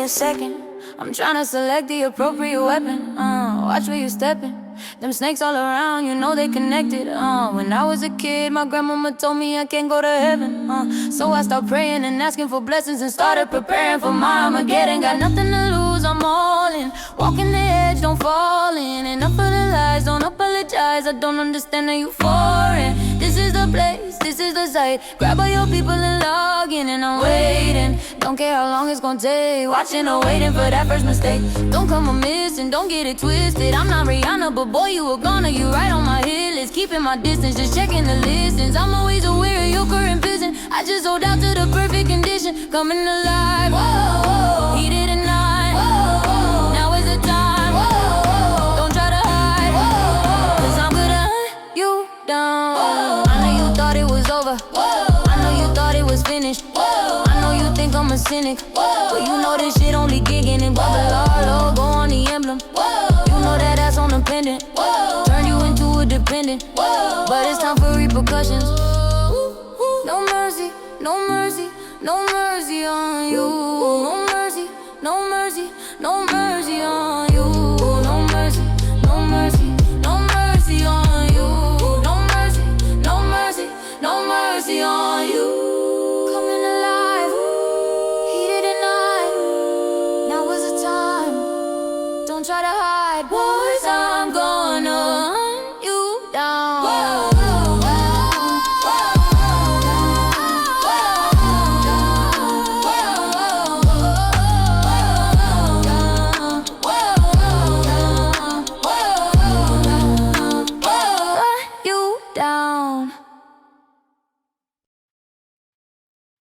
a second. I'm tryna select the appropriate weapon. Watch where you steppin'. Them snakes all around, you know they connected. When I was a kid, my grandmama told me I can't go to heaven. So I stopped praying and asking for blessings and started preparing for my Armageddon. Got nothing to lose, I'm all in. Walking the edge, don't fall in. Enough of the lies, don't apologize. I don't understand how you foreign. This is the place, this is the site. Grab all your people and log in, and I'm waiting. Don't care how long it's gonna take. Watching or waiting for that first mistake. Don't come amiss and don't get it twisted. I'm not Rihanna, but boy, you a goner. You right on my hit list. Keeping my distance, just checking the listings. I'm always aware of your current vision. I just hold out to the perfect condition. Coming alive, whoa, heated at night. Whoa, now is the time. Whoa, don't try to hide. Whoa, 'cause I'm gonna hunt you down. Whoa, I know you thought it was over. Whoa, I know you thought it was finished. Whoa, I know you think I'm a cynic. Whoa, but you know this shit only gigging and blah blah. Go on the emblem. Whoa, you know that ass on the pendant. Whoa, turn you into a dependent. Whoa, but it's time for repercussions. No mercy, no mercy, no mercy on you. No mercy, no mercy, no mercy.